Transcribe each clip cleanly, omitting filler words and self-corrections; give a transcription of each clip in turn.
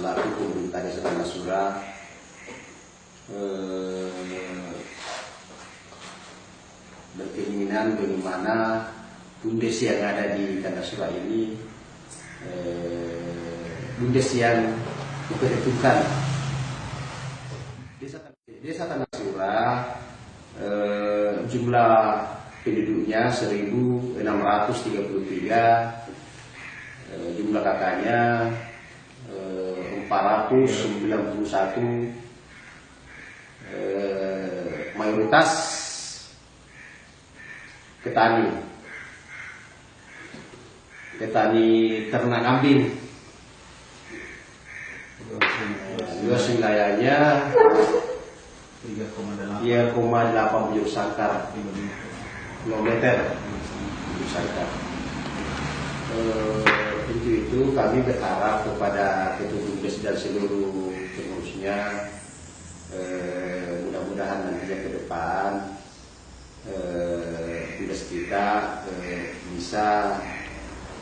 selaku pemerintah Desa Tanahsura berkeinginan bagaimana BUMDes yang ada di Tanahsura ini BUMDes yang diperhitungkan. Desa Tanahsura jumlah penduduknya 1.633, jumlah kakaknya 491, mayoritas petani ternak kambing. Luas wilayahnya 3,8 sangkar kilometer sangkar. Untuk itu kami berharap kepada Ketua BUMDes dan seluruh pengurusnya, mudah-mudahan nantinya ke depan BUMDes kita bisa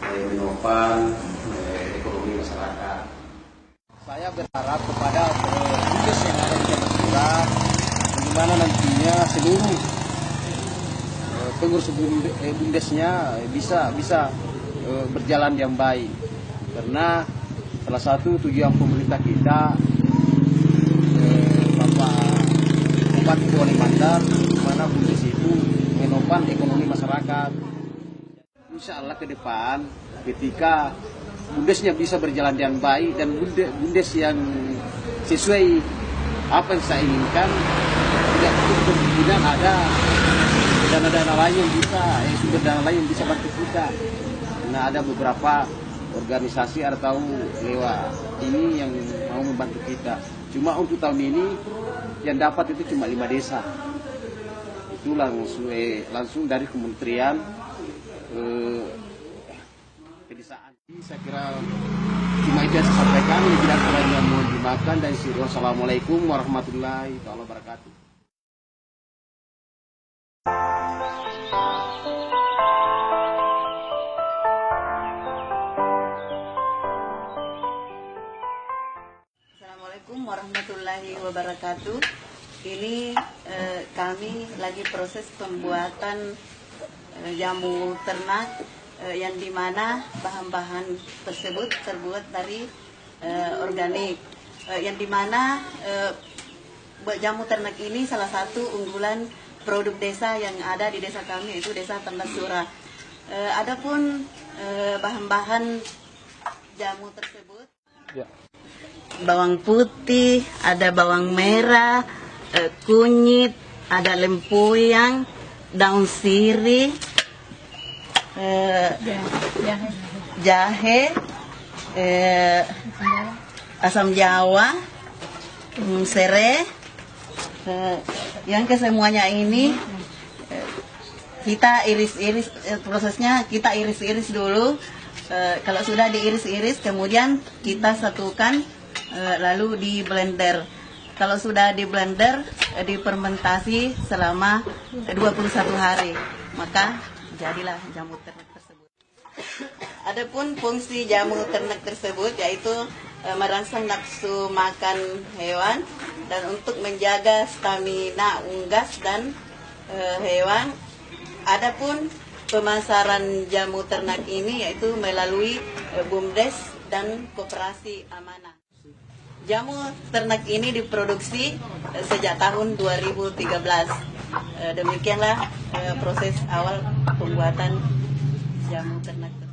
menopang ekonomi masyarakat. Saya berharap kepada BUMDes yang ada di Tanahsura, bagaimana nantinya seluruh pengurus BUMDesnya bisa berjalan yang baik, karena salah satu tujuan pemerintah kita Bapak Bupati Wali Mandar, di mana BUMDes itu menopang ekonomi masyarakat. Insya Allah ke depan ketika BUMDesnya bisa berjalan dengan baik dan BUMDes yang sesuai apa yang saya inginkan, tidak cukup kemungkinan ada dana-dana lain yang bisa, sumber dana lain yang bisa bantu kita. Nah, ada beberapa organisasi atau lewat ini yang mau membantu kita. Cuma untuk tahun ini yang dapat itu cuma 5 desa. Itu langsung dari Kementerian Pedesaan. Saya kira cuma itu yang saya sampaikan. Tidak kurangnya mohon dimaafkan dan Assalamualaikum warahmatullahi wabarakatuh. Assalamualaikum warahmatullahi wabarakatuh. Ini kami lagi proses pembuatan jamu ternak yang dimana bahan-bahan tersebut terbuat dari organik, yang dimana jamu ternak ini salah satu unggulan produk desa yang ada di desa kami, yaitu Desa Tanahsura. Adapun bahan-bahan jamu tersebut, bawang putih, ada bawang merah, kunyit, ada lempuyang, daun sirih, jahe, asam jawa, serai. Yang kesemuanya ini kita iris-iris, prosesnya kita iris-iris dulu. Kalau sudah diiris-iris, kemudian kita satukan, lalu di blender. Kalau sudah di blender, difermentasi selama 21 hari, maka jadilah jamu ternak tersebut. Adapun fungsi jamu ternak tersebut yaitu merangsang nafsu makan hewan dan untuk menjaga stamina unggas dan hewan. Adapun pemasaran jamu ternak ini yaitu melalui BUMDes dan Koperasi Amanah. Jamu ternak ini diproduksi sejak tahun 2013. Demikianlah proses awal pembuatan jamu ternak tersebut.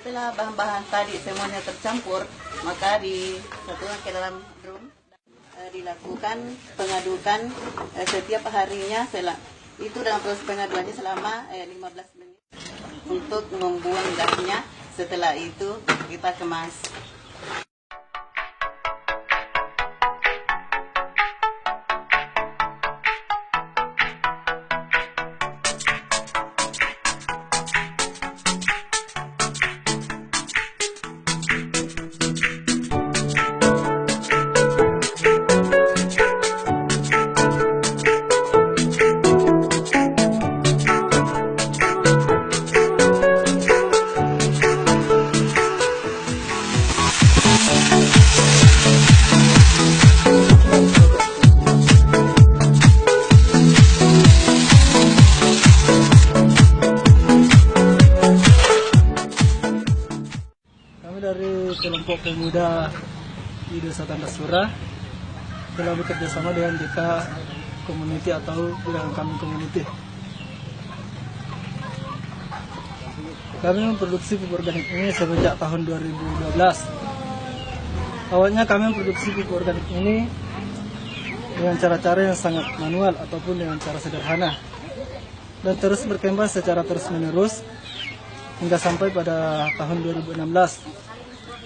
Setelah bahan-bahan tadi semuanya tercampur, maka disatukan ke dalam drum, dilakukan pengadukan setiap harinya. Itu dalam proses pengaduannya selama 15 menit untuk membuang gasnya. Setelah itu kita kemas. kelompok pemuda di Desa Tandasura telah bekerja sama dengan JK Community atau Bilangan Kami Community. Kami memproduksi pupuk organik ini sejak tahun 2012. Awalnya kami memproduksi pupuk organik ini dengan cara-cara yang sangat manual ataupun dengan cara sederhana, dan terus berkembang secara terus-menerus hingga sampai pada tahun 2016.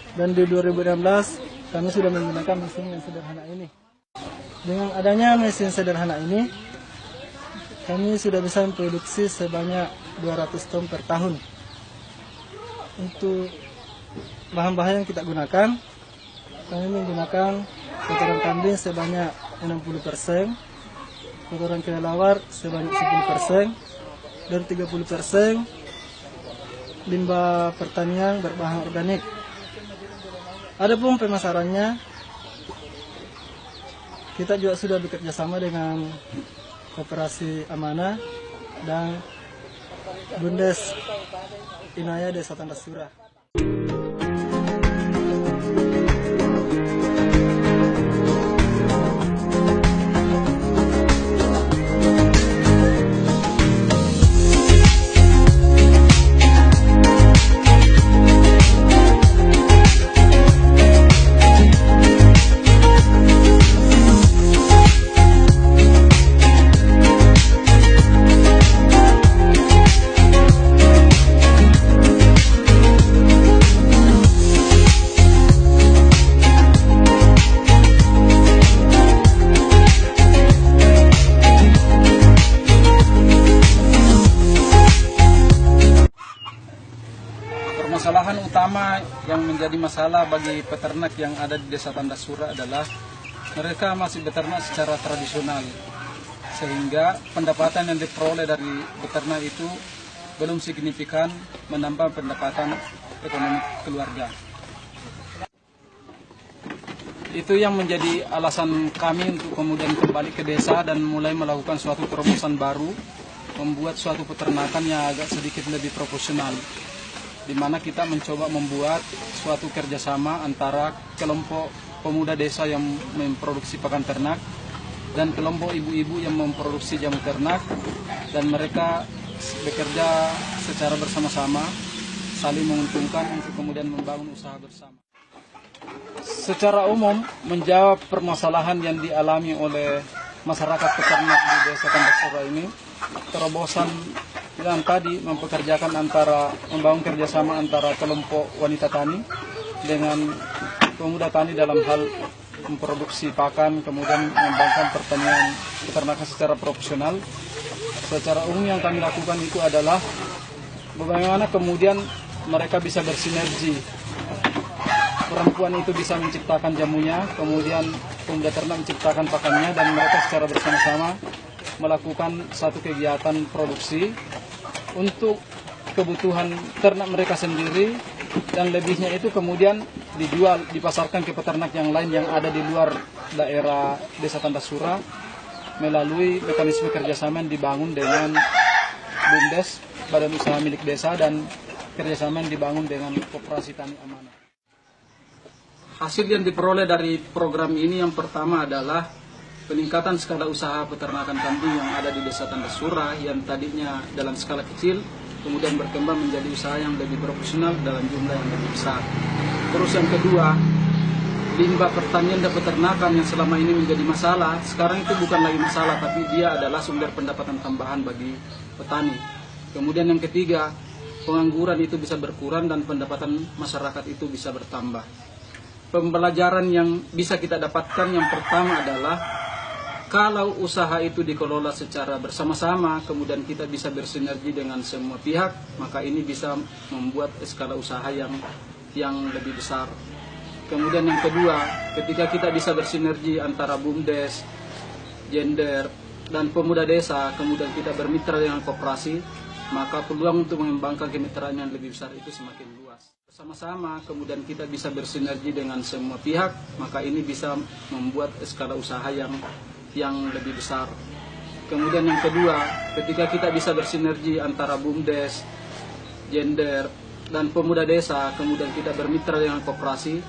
Dan di 2016 kami sudah menggunakan mesin yang sederhana ini. Dengan adanya mesin sederhana ini, kami sudah bisa memproduksi sebanyak 200 ton per tahun. Untuk bahan-bahan yang kita gunakan, kami menggunakan kotoran kambing sebanyak 60%, kotoran kelelawar sebanyak 10%, dan 30% limbah pertanian berbahan organik. Adapun pemasarannya, kita juga sudah bekerja sama dengan Koperasi Amanah dan Bundes Inaya Desa Tandasura. Permasalahan utama yang menjadi masalah bagi peternak yang ada di Desa Tandasura adalah mereka masih beternak secara tradisional, sehingga pendapatan yang diperoleh dari beternak itu belum signifikan menambah pendapatan ekonomi keluarga. Itu yang menjadi alasan kami untuk kemudian kembali ke desa dan mulai melakukan suatu terobosan baru, membuat suatu peternakan yang agak sedikit lebih profesional, di mana kita mencoba membuat suatu kerjasama antara kelompok pemuda desa yang memproduksi pakan ternak dan kelompok ibu-ibu yang memproduksi jamu ternak, dan mereka bekerja secara bersama-sama, saling menguntungkan untuk kemudian membangun usaha bersama. Secara umum, menjawab permasalahan yang dialami oleh masyarakat peternak di Desa Tandasura ini, terobosan yang tadi mempekerjakan membangun kerjasama antara kelompok wanita tani dengan pemuda tani dalam hal memproduksi pakan, kemudian mengembangkan pertanian peternakan secara profesional. Secara umum yang kami lakukan itu adalah bagaimana kemudian mereka bisa bersinergi. Perempuan itu bisa menciptakan jamunya, kemudian pemuda ternak menciptakan pakannya, dan mereka secara bersama-sama melakukan satu kegiatan produksi untuk kebutuhan ternak mereka sendiri, dan lebihnya itu kemudian dijual, dipasarkan ke peternak yang lain yang ada di luar daerah Desa Tandasura melalui mekanisme kerjasama yang dibangun dengan Bundes, Badan Usaha Milik Desa, dan kerjasama yang dibangun dengan Koperasi Tani Amanah. Hasil yang diperoleh dari program ini yang pertama adalah peningkatan skala usaha peternakan kambing yang ada di Desa Tandasura yang tadinya dalam skala kecil, kemudian berkembang menjadi usaha yang lebih profesional dalam jumlah yang lebih besar. Terus yang kedua, limbah pertanian dan peternakan yang selama ini menjadi masalah, sekarang itu bukan lagi masalah, tapi dia adalah sumber pendapatan tambahan bagi petani. Kemudian yang ketiga, pengangguran itu bisa berkurang dan pendapatan masyarakat itu bisa bertambah. Pembelajaran yang bisa kita dapatkan yang pertama adalah kalau usaha itu dikelola secara bersama-sama, kemudian kita bisa bersinergi dengan semua pihak, maka ini bisa membuat skala usaha yang lebih besar. Kemudian yang kedua, ketika kita bisa bersinergi antara BUMDes, Gender, dan pemuda desa, kemudian kita bermitra dengan koperasi, maka peluang untuk mengembangkan kemitraan yang lebih besar itu semakin luas. Bersama-sama, kemudian kita bisa bersinergi dengan semua pihak, maka ini bisa membuat skala usaha yang lebih besar. Kemudian yang kedua, ketika kita bisa bersinergi antara BUMDes, Gender, dan pemuda desa kemudian kita bermitra dengan koperasi,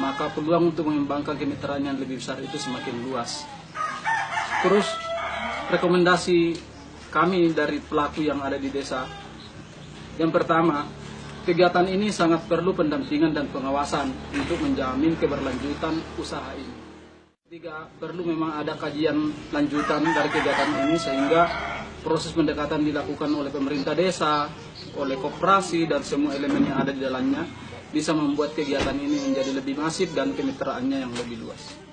maka peluang untuk mengembangkan kemitraan yang lebih besar itu semakin luas. Terus rekomendasi kami dari pelaku yang ada di desa, yang pertama, kegiatan ini sangat perlu pendampingan dan pengawasan untuk menjamin keberlanjutan usaha ini. Ketiga, perlu memang ada kajian lanjutan dari kegiatan ini sehingga proses pendekatan dilakukan oleh pemerintah desa, oleh koperasi dan semua elemen yang ada di dalamnya bisa membuat kegiatan ini menjadi lebih masif dan kemitraannya yang lebih luas.